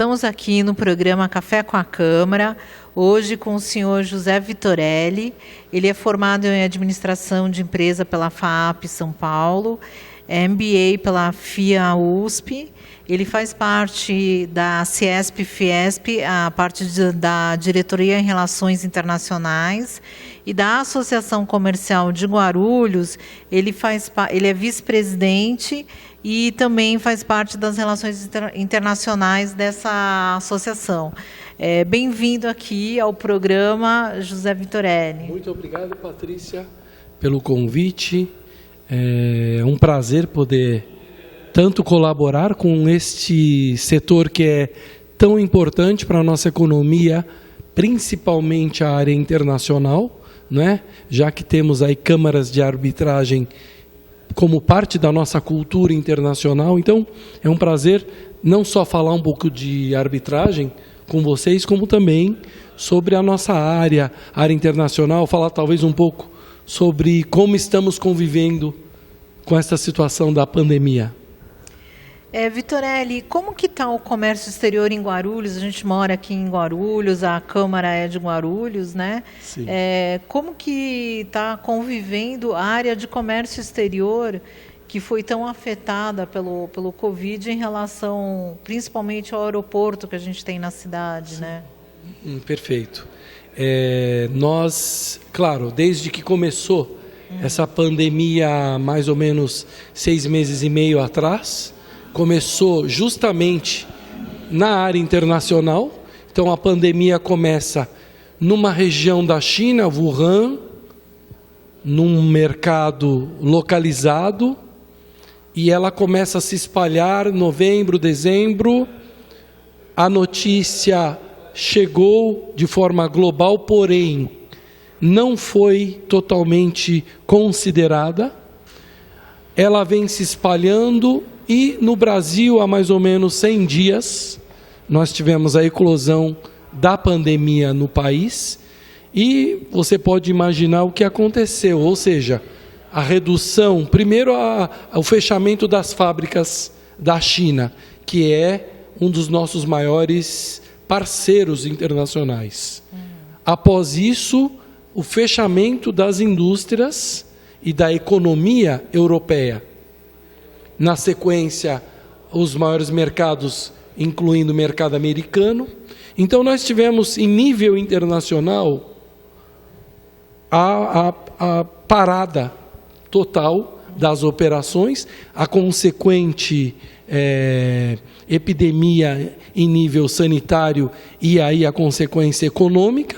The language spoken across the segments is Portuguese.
Estamos aqui no programa Café com a Câmara, hoje com o senhor José Vitorelli. Ele é formado em Administração de Empresa pela FAAP São Paulo, MBA pela FIA USP. Ele faz parte da CIESP-FIESP, a parte da Diretoria em Relações Internacionais, e da Associação Comercial de Guarulhos. Ele é vice-presidente e também faz parte das relações internacionais dessa associação. Bem-vindo aqui ao programa, José Vitorelli. Muito obrigado, Patrícia, pelo convite. É um prazer poder tanto colaborar com este setor que é tão importante para a nossa economia, principalmente a área internacional, né? Já que temos aí câmaras de arbitragem como parte da nossa cultura internacional. Então, é um prazer não só falar um pouco de arbitragem com vocês, como também sobre a nossa área internacional, falar talvez um pouco sobre como estamos convivendo com essa situação da pandemia. Vitorelli, como que está o comércio exterior em Guarulhos? A gente mora aqui em Guarulhos, a Câmara é de Guarulhos, né? Sim. Como que está convivendo a área de comércio exterior que foi tão afetada pelo Covid em relação, principalmente ao aeroporto que a gente tem na cidade, né? Perfeito. Nós, claro, desde que começou essa pandemia, mais ou menos 6 meses e meio atrás, começou justamente na área internacional. Então a pandemia começa numa região da China, Wuhan, num mercado localizado, e ela começa a se espalhar em novembro, dezembro. A notícia chegou de forma global, porém não foi totalmente considerada. Ela vem se espalhando e no Brasil, há mais ou menos 100 dias, nós tivemos a eclosão da pandemia no país e você pode imaginar o que aconteceu, ou seja, a redução, primeiro o fechamento das fábricas da China, que é um dos nossos maiores parceiros internacionais. Após isso, o fechamento das indústrias e da economia europeia. Na sequência, os maiores mercados, incluindo o mercado americano. Então, nós tivemos, em nível internacional, a parada total das operações, a consequente epidemia em nível sanitário e aí a consequência econômica.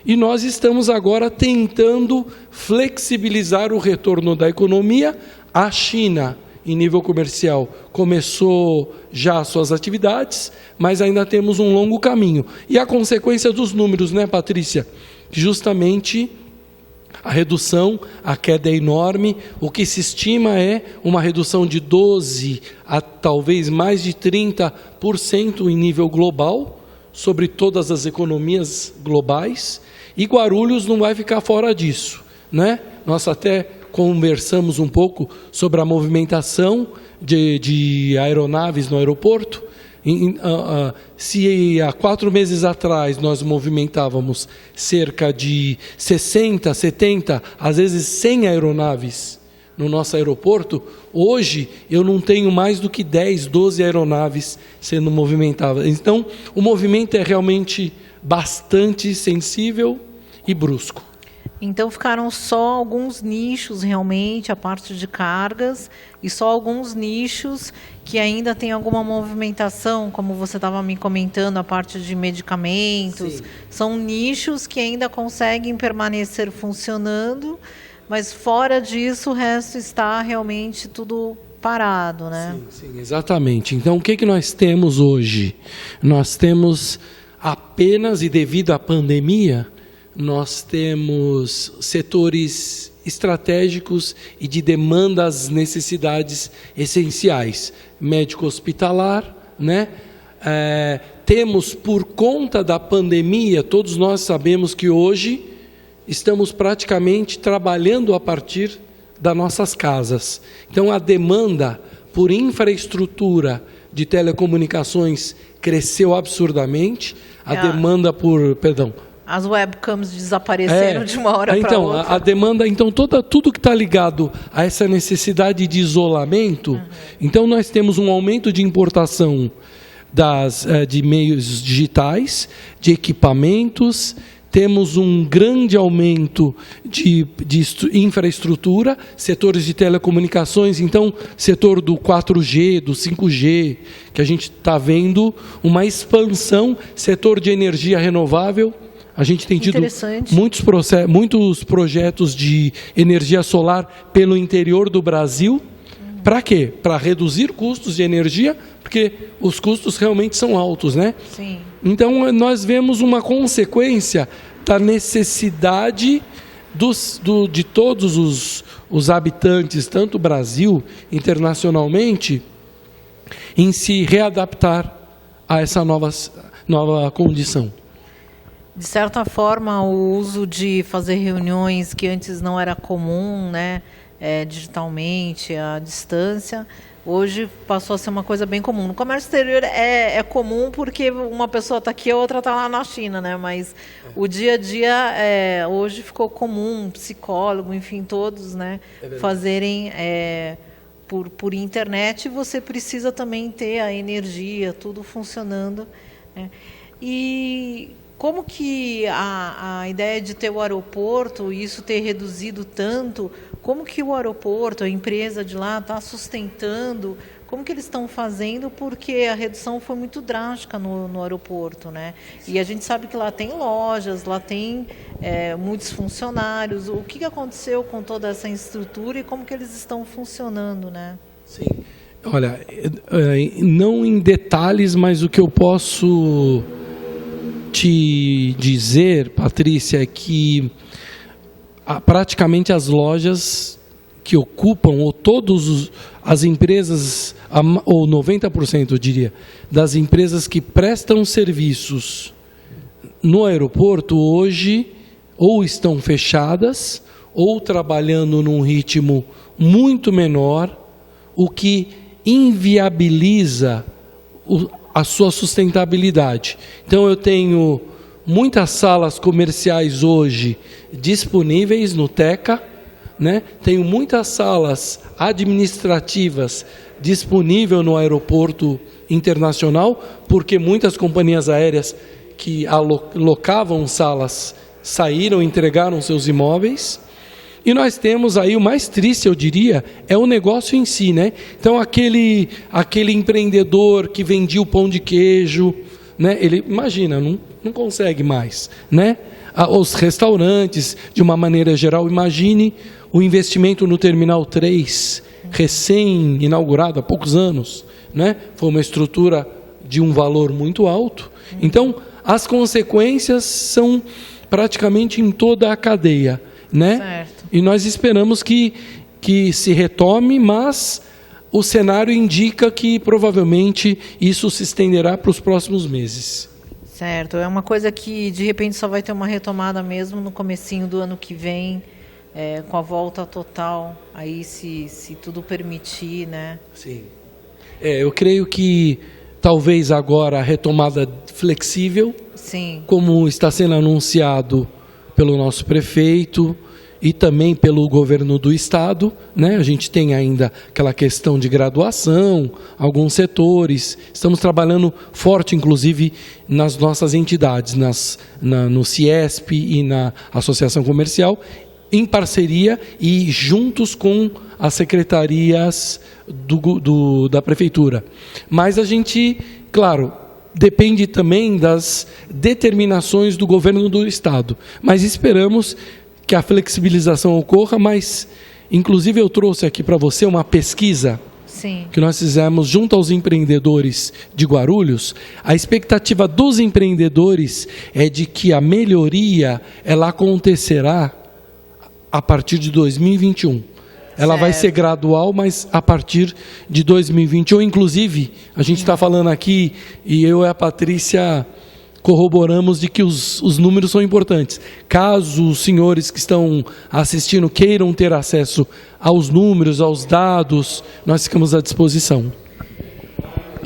E nós estamos agora tentando flexibilizar o retorno da economia. A China, em nível comercial, começou já suas atividades, mas ainda temos um longo caminho. E a consequência dos números, né, Patrícia? Justamente a redução, a queda é enorme. O que se estima é uma redução de 12% a talvez mais de 30% em nível global, sobre todas as economias globais. E Guarulhos não vai ficar fora disso, né? Nós até conversamos um pouco sobre a movimentação de aeronaves no aeroporto. Se há 4 meses atrás nós movimentávamos cerca de 60, 70, às vezes 100 aeronaves no nosso aeroporto, hoje eu não tenho mais do que 10, 12 aeronaves sendo movimentadas. Então, o movimento é realmente bastante sensível e brusco. Então ficaram só alguns nichos realmente, a parte de cargas, e só alguns nichos que ainda tem alguma movimentação, como você estava me comentando, a parte de medicamentos. Sim. São nichos que ainda conseguem permanecer funcionando, mas fora disso o resto está realmente tudo parado, né? Sim, exatamente. Então o que nós temos hoje? Nós temos apenas, e devido à pandemia, nós temos setores estratégicos e de demanda às necessidades essenciais. Médico hospitalar, né? Temos, por conta da pandemia, todos nós sabemos que hoje estamos praticamente trabalhando a partir das nossas casas. Então, a demanda por infraestrutura de telecomunicações cresceu absurdamente, a demanda por... Perdão. As webcams desapareceram de uma hora para outra. A demanda, então, tudo que está ligado a essa necessidade de isolamento, então nós temos um aumento de importação de meios digitais, de equipamentos, temos um grande aumento de infraestrutura, setores de telecomunicações, então, setor do 4G, do 5G, que a gente está vendo uma expansão, setor de energia renovável. A gente tem tido muitos projetos de energia solar pelo interior do Brasil. Para quê? Para reduzir custos de energia, porque os custos realmente são altos, né? Sim. Então, nós vemos uma consequência da necessidade de todos os habitantes, tanto Brasil, internacionalmente, em se readaptar a essa nova condição. De certa forma, o uso de fazer reuniões que antes não era comum, né, digitalmente, à distância, hoje passou a ser uma coisa bem comum. No comércio exterior é comum porque uma pessoa está aqui e a outra está lá na China, né? Mas o dia a dia hoje ficou comum, psicólogo, enfim, todos, né, fazerem por internet. Você precisa também ter a energia, tudo funcionando, né? E como que a ideia de ter o aeroporto, isso ter reduzido tanto, como que o aeroporto, a empresa de lá está sustentando, como que eles estão fazendo, porque a redução foi muito drástica no aeroporto, né? E a gente sabe que lá tem lojas, lá tem muitos funcionários. O que aconteceu com toda essa estrutura e como que eles estão funcionando, né? Sim. Olha, não em detalhes, mas o que eu posso te dizer, Patrícia, é que praticamente as lojas que ocupam, ou todas as empresas, ou 90%, eu diria, das empresas que prestam serviços no aeroporto hoje, ou estão fechadas, ou trabalhando num ritmo muito menor, o que inviabiliza a sua sustentabilidade. Então, eu tenho muitas salas comerciais hoje disponíveis no Teca, né? Tenho muitas salas administrativas disponíveis no aeroporto internacional, porque muitas companhias aéreas que alocavam salas saíram, entregaram seus imóveis. E nós temos aí, o mais triste, eu diria, é o negócio em si, né? Então, aquele empreendedor que vendia o pão de queijo, né? Ele, imagina, não consegue mais, né? Os restaurantes, de uma maneira geral, imagine o investimento no Terminal 3, recém-inaugurado há poucos anos, né? Foi uma estrutura de um valor muito alto. Então, as consequências são praticamente em toda a cadeia, né? Certo. E nós esperamos que se retome, mas o cenário indica que provavelmente isso se estenderá para os próximos meses. Certo, é uma coisa que de repente só vai ter uma retomada mesmo no comecinho do ano que vem, com a volta total, aí se tudo permitir, né? Sim. Eu creio que talvez agora a retomada flexível, sim, como está sendo anunciado pelo nosso prefeito e também pelo governo do estado, né? A gente tem ainda aquela questão de graduação, alguns setores. Estamos trabalhando forte, inclusive, nas nossas entidades, no CIESP e na Associação Comercial, em parceria e juntos com as secretarias da prefeitura. Mas a gente, claro, depende também das determinações do governo do estado. Mas esperamos que a flexibilização ocorra, mas, inclusive, eu trouxe aqui para você uma pesquisa, sim, que nós fizemos junto aos empreendedores de Guarulhos. A expectativa dos empreendedores é de que a melhoria ela acontecerá a partir de 2021. Ela vai ser gradual, mas a partir de 2021. Inclusive, a gente está falando aqui, e eu e a Patrícia corroboramos de que os números são importantes. Caso os senhores que estão assistindo queiram ter acesso aos números, aos dados, nós ficamos à disposição.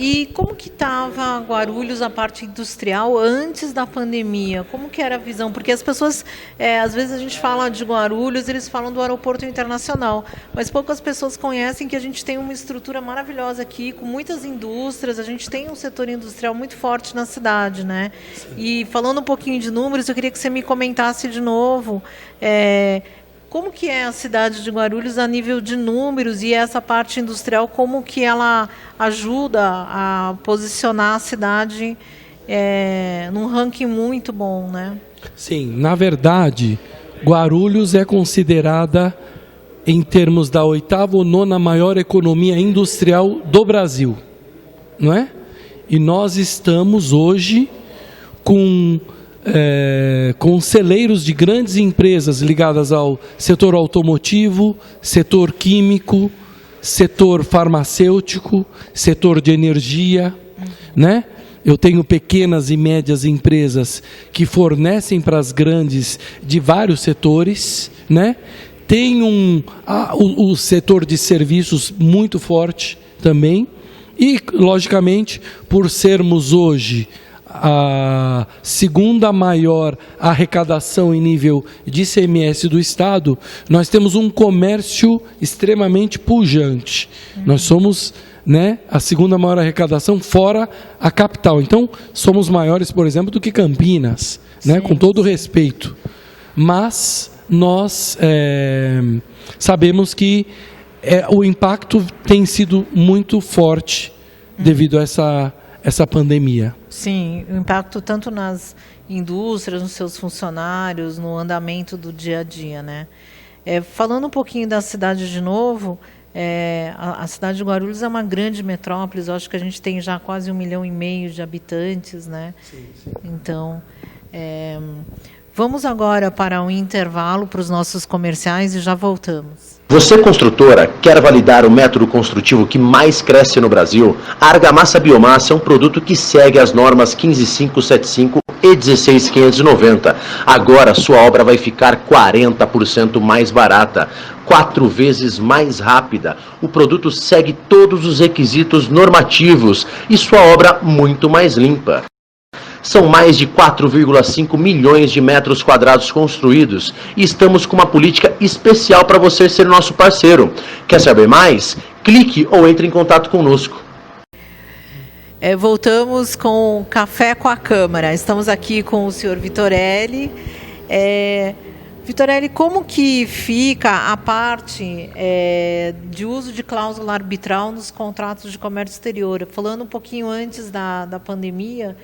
E como que estava Guarulhos, a parte industrial, antes da pandemia? Como que era a visão? Porque as pessoas, às vezes a gente fala de Guarulhos, eles falam do aeroporto internacional, mas poucas pessoas conhecem que a gente tem uma estrutura maravilhosa aqui, com muitas indústrias, a gente tem um setor industrial muito forte na cidade, né? Sim. E falando um pouquinho de números, eu queria que você me comentasse de novo, como que é a cidade de Guarulhos a nível de números e essa parte industrial, como que ela ajuda a posicionar a cidade num ranking muito bom, né? Sim, na verdade, Guarulhos é considerada, em termos da 8ª ou 9ª maior economia industrial do Brasil, não é? E nós estamos hoje com celeiros de grandes empresas ligadas ao setor automotivo, setor químico, setor farmacêutico, setor de energia, né? Eu tenho pequenas e médias empresas que fornecem para as grandes de vários setores, né? Tem o setor de serviços muito forte também e, logicamente, por sermos hoje a 2ª maior arrecadação em nível de ICMS do Estado, nós temos um comércio extremamente pujante. Nós somos, né, a 2ª maior arrecadação fora a capital. Então, somos maiores, por exemplo, do que Campinas, né, com todo respeito. Mas nós sabemos que o impacto tem sido muito forte devido a essa pandemia. Sim, o impacto tanto nas indústrias, nos seus funcionários, no andamento do dia a dia, né? Falando um pouquinho da cidade de novo, a cidade de Guarulhos é uma grande metrópole, eu acho que a gente tem já quase 1,5 milhão de habitantes, né? Sim. Então, vamos agora para um intervalo para os nossos comerciais e já voltamos. Você, construtora, quer validar o método construtivo que mais cresce no Brasil? A Argamassa Biomassa é um produto que segue as normas 15575 e 16590. Agora sua obra vai ficar 40% mais barata, 4 vezes mais rápida. O produto segue todos os requisitos normativos e sua obra muito mais limpa. São mais de 4,5 milhões de metros quadrados construídos e estamos com uma política especial para você ser nosso parceiro. Quer saber mais? Clique ou entre em contato conosco. Voltamos com Café com a Câmara. Estamos aqui com o senhor Vitorelli. Vitorelli, como que fica a parte de uso de cláusula arbitral nos contratos de comércio exterior? Falando um pouquinho antes da pandemia,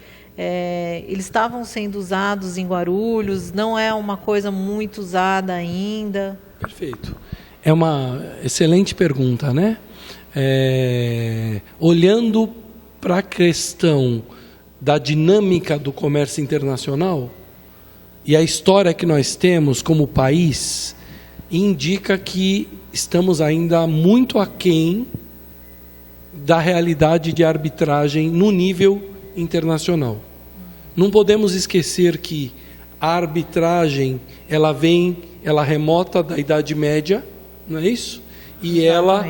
eles estavam sendo usados em Guarulhos, não é uma coisa muito usada ainda? Perfeito. É uma excelente pergunta, né? Olhando para a questão da dinâmica do comércio internacional e a história que nós temos como país, indica que estamos ainda muito aquém da realidade de arbitragem no nível internacional. Não podemos esquecer que a arbitragem, ela remota da Idade Média, não é isso? E ela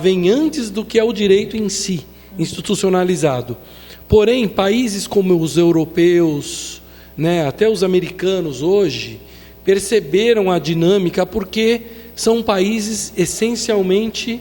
vem antes do que é o direito em si, institucionalizado. Porém, países como os europeus, né, até os americanos hoje, perceberam a dinâmica porque são países essencialmente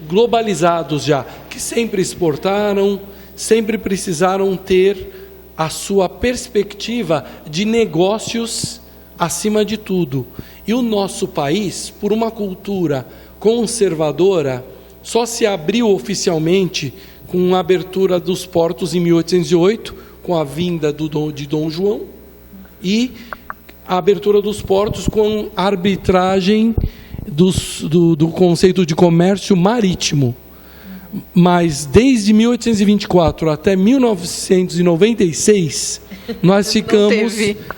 globalizados já, que sempre exportaram, sempre precisaram ter a sua perspectiva de negócios acima de tudo. E o nosso país, por uma cultura conservadora, só se abriu oficialmente com a abertura dos portos em 1808, com a vinda de Dom João, e a abertura dos portos com a arbitragem do conceito de comércio marítimo. Mas desde 1824 até 1996, nós ficamos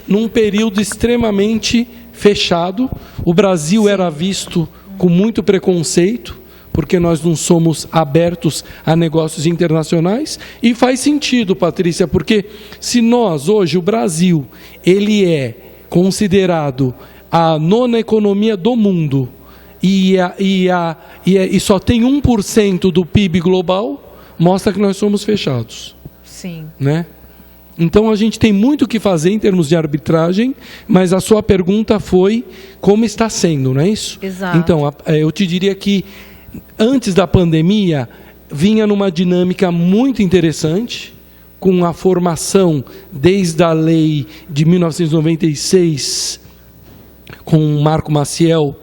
num período extremamente fechado. O Brasil era visto com muito preconceito, porque nós não somos abertos a negócios internacionais. E faz sentido, Patrícia, porque se nós, hoje, o Brasil, ele é considerado a 9ª economia do mundo, e só tem 1% do PIB global, mostra que nós somos fechados. Sim. Né? Então a gente tem muito o que fazer em termos de arbitragem, mas a sua pergunta foi como está sendo, não é isso? Exato. Então, eu te diria que antes da pandemia vinha numa dinâmica muito interessante, com a formação desde a lei de 1996, com o Marco Maciel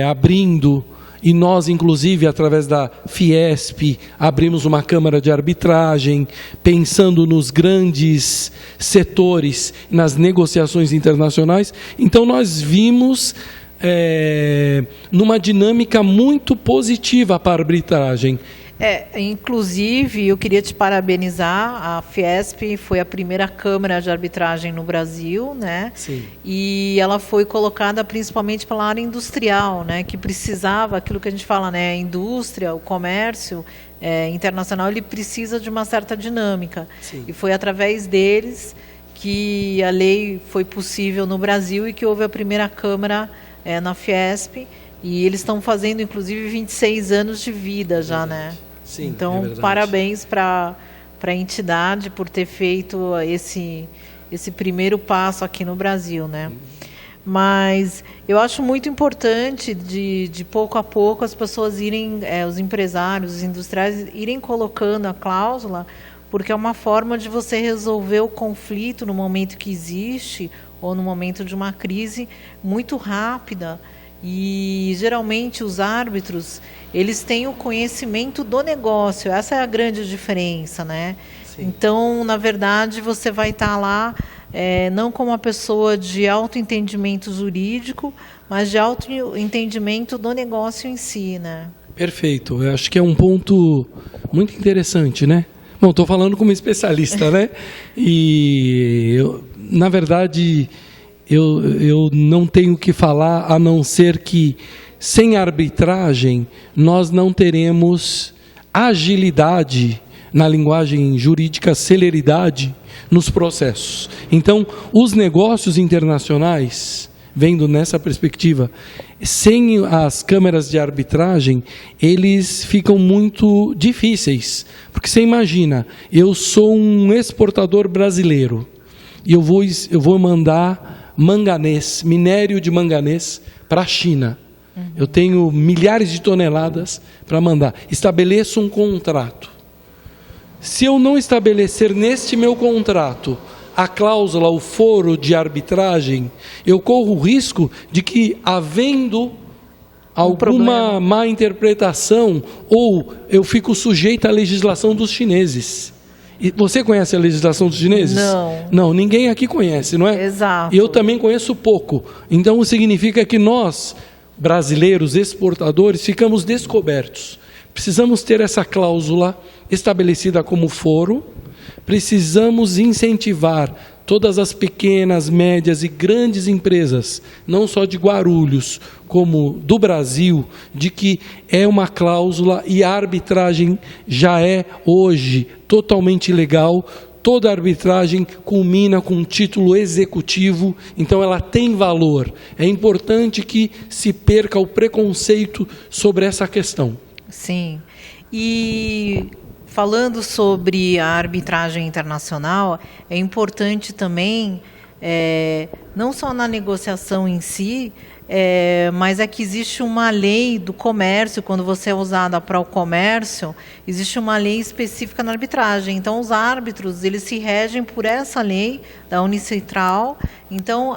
abrindo, e nós, inclusive, através da Fiesp, abrimos uma Câmara de Arbitragem, pensando nos grandes setores, nas negociações internacionais. Então, nós vimos numa dinâmica muito positiva para a arbitragem. Inclusive, eu queria te parabenizar. A Fiesp foi a primeira Câmara de Arbitragem no Brasil, né? Sim. E ela foi colocada principalmente pela área industrial, né? Que precisava, aquilo que a gente fala, né? A indústria, o comércio internacional, ele precisa de uma certa dinâmica. Sim. E foi através deles que a lei foi possível no Brasil e que houve a primeira Câmara na Fiesp. E eles estão fazendo, inclusive, 26 anos de vida já, né? Sim, então, parabéns para a entidade por ter feito esse primeiro passo aqui no Brasil, né? Mas eu acho muito importante de pouco a pouco as pessoas irem, os empresários, os industriais, irem colocando a cláusula, porque é uma forma de você resolver o conflito no momento que existe ou no momento de uma crise muito rápida. E geralmente os árbitros, eles têm o conhecimento do negócio, essa é a grande diferença, né? Sim. Então, na verdade, você vai estar lá não como uma pessoa de autoentendimento jurídico, mas de autoentendimento do negócio em si, né? Perfeito, eu acho que é um ponto muito interessante, né? Bom, estou falando como especialista, né? E na verdade, eu não tenho o que falar, a não ser que, sem arbitragem, nós não teremos agilidade, na linguagem jurídica, celeridade nos processos. Então, os negócios internacionais, vendo nessa perspectiva, sem as câmaras de arbitragem, eles ficam muito difíceis. Porque você imagina, eu sou um exportador brasileiro, e eu vou mandar manganês, minério de manganês para a China. Eu tenho milhares de toneladas para mandar. Estabeleço um contrato. Se eu não estabelecer neste meu contrato a cláusula, o foro de arbitragem, eu corro o risco de que, havendo alguma má interpretação, ou eu fico sujeito à legislação dos chineses. E você conhece a legislação dos chineses? Não. Não, ninguém aqui conhece, não é? Exato. E eu também conheço pouco. Então, significa que nós, brasileiros, exportadores, ficamos descobertos. Precisamos ter essa cláusula estabelecida como foro, precisamos incentivar todas as pequenas, médias e grandes empresas, não só de Guarulhos, como do Brasil, de que é uma cláusula e a arbitragem já é hoje totalmente legal. Toda arbitragem culmina com um título executivo, então ela tem valor. É importante que se perca o preconceito sobre essa questão. Sim. E falando sobre a arbitragem internacional, é importante também, não só na negociação em si, mas é que existe uma lei do comércio. Quando você é usada para o comércio, existe uma lei específica na arbitragem. Então, os árbitros, eles se regem por essa lei da Unicentral. Então,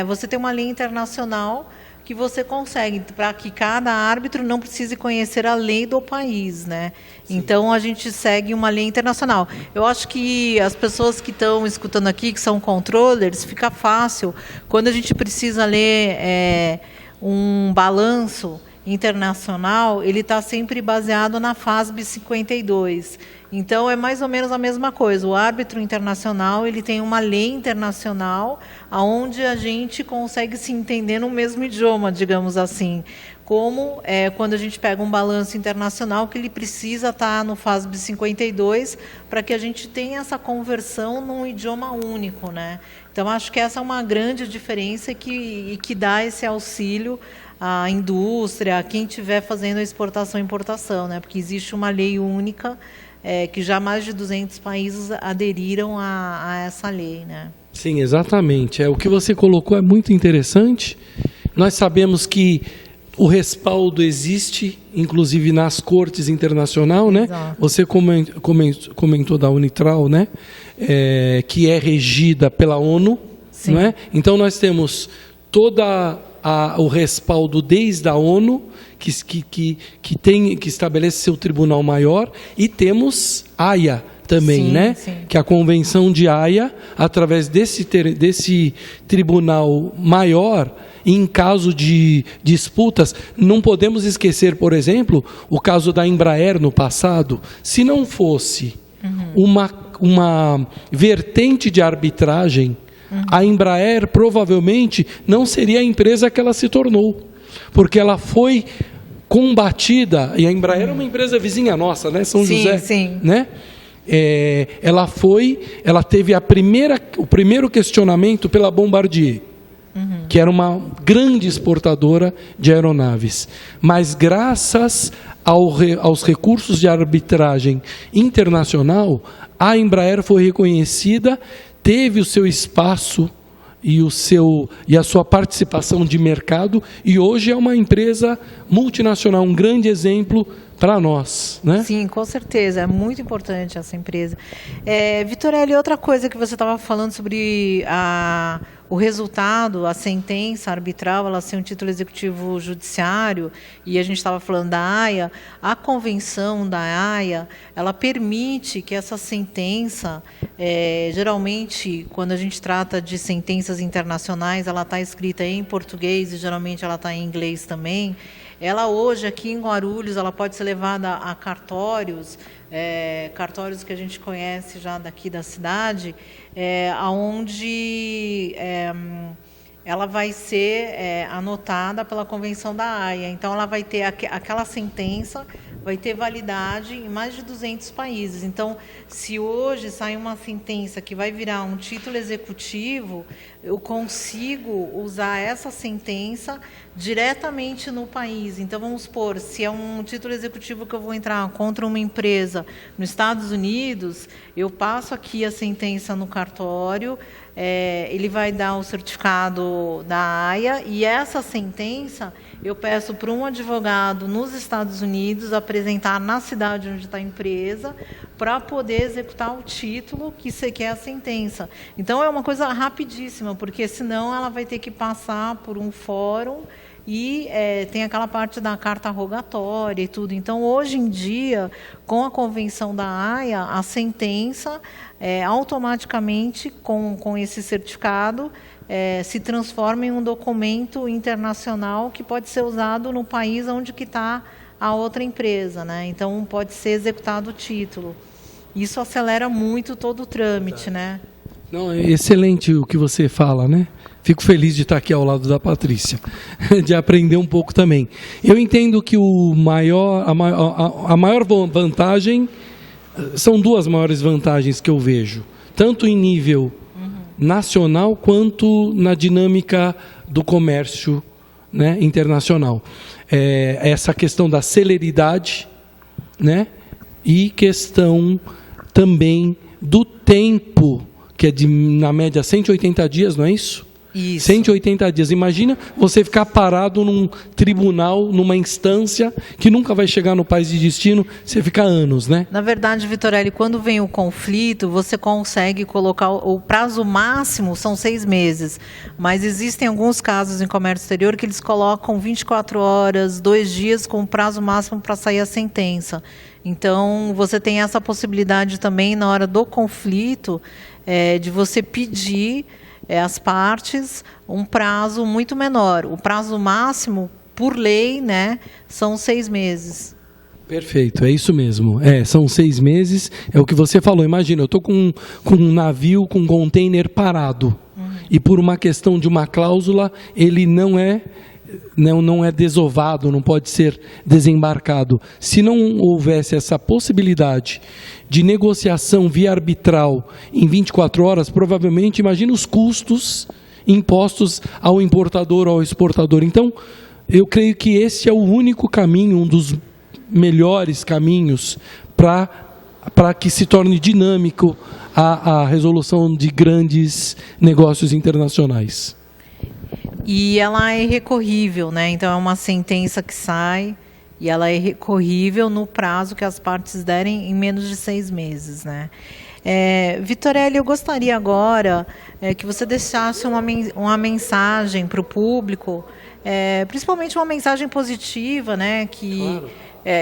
você tem uma lei internacional que você consegue, para que cada árbitro não precise conhecer a lei do país, né? Sim. Então, a gente segue uma lei internacional. Eu acho que as pessoas que estão escutando aqui, que são controllers, fica fácil. Quando a gente precisa ler um balanço internacional, ele está sempre baseado na FASB 52. Então, é mais ou menos a mesma coisa. O árbitro internacional, ele tem uma lei internacional onde a gente consegue se entender no mesmo idioma, digamos assim. Como quando a gente pega um balanço internacional, que ele precisa estar no FASB 52 para que a gente tenha essa conversão num idioma único, né? Então, acho que essa é uma grande diferença que dá esse auxílio à indústria, a quem estiver fazendo a exportação e importação, né? Porque existe uma lei única que já mais de 200 países aderiram a essa lei, né? Sim, exatamente. O que você colocou é muito interessante. Nós sabemos que o respaldo existe, inclusive nas cortes internacionais, né? Exato. Você comentou da Unitral, né? Que é regida pela ONU, Sim. não é? Então nós temos toda o respaldo desde a ONU, que estabelece seu tribunal maior, e temos Haia também, sim, né? Sim. Que é a Convenção de Haia, através desse tribunal maior, em caso de disputas, não podemos esquecer, por exemplo, o caso da Embraer no passado. Se não fosse uma vertente de arbitragem, a Embraer provavelmente não seria a empresa que ela se tornou, porque ela foi combatida, e a Embraer é uma empresa vizinha nossa, né? São José, sim. Né? Ela teve o primeiro questionamento pela Bombardier, que era uma grande exportadora de aeronaves, mas graças aos recursos de arbitragem internacional, a Embraer foi reconhecida, teve o seu espaço e a sua participação de mercado, e hoje é uma empresa multinacional, um grande exemplo para nós, né? Sim, com certeza, é muito importante essa empresa. Vitorelli, outra coisa que você estava falando sobre o resultado, a sentença arbitral, ela ser um título executivo judiciário, e a gente estava falando da Haia, a convenção da Haia, ela permite que essa sentença, geralmente, quando a gente trata de sentenças internacionais, ela está escrita em português e geralmente ela está em inglês também. Ela hoje, aqui em Guarulhos, ela pode ser levada a cartórios, cartórios que a gente conhece já daqui da cidade, onde ela vai ser anotada pela Convenção da Haia. Então, ela vai ter aquela sentença, vai ter validade em mais de 200 países. Então, se hoje sai uma sentença que vai virar um título executivo, eu consigo usar essa sentença diretamente no país. Então, vamos supor, se é um título executivo que eu vou entrar contra uma empresa nos Estados Unidos, eu passo aqui a sentença no cartório, ele vai dar o certificado da Haia, e essa sentença eu peço para um advogado nos Estados Unidos apresentar na cidade onde está a empresa, para poder executar o título que é a sentença. Então, é uma coisa rapidíssima, porque senão ela vai ter que passar por um fórum e tem aquela parte da carta rogatória e tudo. Então, hoje em dia, com a Convenção da Haia, a sentença, automaticamente, com esse certificado, se transforma em um documento internacional que pode ser usado no país onde que está a outra empresa, né? Então, pode ser executado o título. Isso acelera muito todo o trâmite, né? Não, é excelente o que você fala, né? Fico feliz de estar aqui ao lado da Patrícia, de aprender um pouco também. Eu entendo que a maior vantagem, são duas maiores vantagens que eu vejo, tanto em nível nacional quanto na dinâmica do comércio, né, internacional. Essa questão da celeridade, né, e questão também do tempo, que é na média 180 dias, não é isso? Isso. 180 dias. Imagina você ficar parado num tribunal, numa instância que nunca vai chegar no país de destino, você fica anos, né? Na verdade, Vitorelli, quando vem o conflito, você consegue colocar o prazo máximo são 6 meses, mas existem alguns casos em comércio exterior que eles colocam 24 horas, 2 dias com o prazo máximo para sair a sentença. Então, você tem essa possibilidade também na hora do conflito de você pedir às partes um prazo muito menor. O prazo máximo, por lei, né, são 6 meses. Perfeito, é isso mesmo. São 6 meses, é o que você falou. Imagina, eu estou com um navio, com um container parado, e por uma questão de uma cláusula, ele não é desovado, não pode ser desembarcado. Se não houvesse essa possibilidade de negociação via arbitral em 24 horas, provavelmente, imagina os custos impostos ao importador ou ao exportador. Então, eu creio que esse é o único caminho, um dos melhores caminhos para para que se torne dinâmico a resolução de grandes negócios internacionais. E ela é recorrível, né? Então é uma sentença que sai e ela é recorrível no prazo que as partes derem em menos de 6 meses, né? Vitorelli, eu gostaria agora que você deixasse uma mensagem para o público, principalmente uma mensagem positiva, né? Que claro.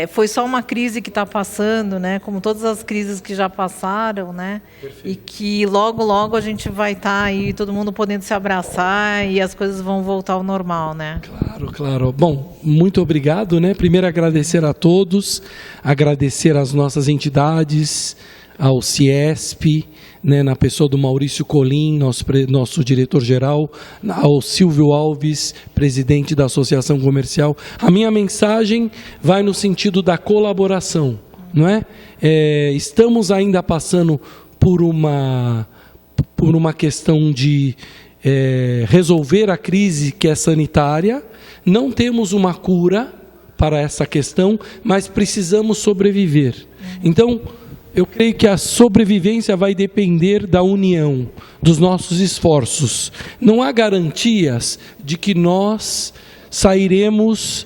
Foi só uma crise que está passando, né? Como todas as crises que já passaram, né? Perfeito. E que logo, logo a gente vai estar aí, todo mundo podendo se abraçar e as coisas vão voltar ao normal, né? Claro, claro. Bom, muito obrigado, né? Primeiro agradecer a todos, agradecer às nossas entidades, ao CIESP, né, na pessoa do Maurício Colim, nosso diretor-geral, ao Silvio Alves, presidente da Associação Comercial. A minha mensagem vai no sentido da colaboração, não é? Estamos ainda passando por uma questão de resolver a crise que é sanitária. Não temos uma cura para essa questão, mas precisamos sobreviver. Então, eu creio que a sobrevivência vai depender da união, dos nossos esforços. Não há garantias de que nós sairemos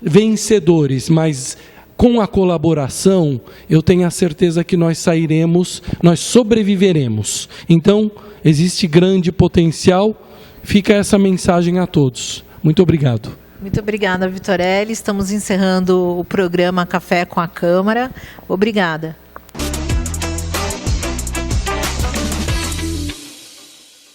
vencedores, mas com a colaboração, eu tenho a certeza que nós sobreviveremos. Então, existe grande potencial. Fica essa mensagem a todos. Muito obrigado. Muito obrigada, Vitorelli. Estamos encerrando o programa Café com a Câmara. Obrigada.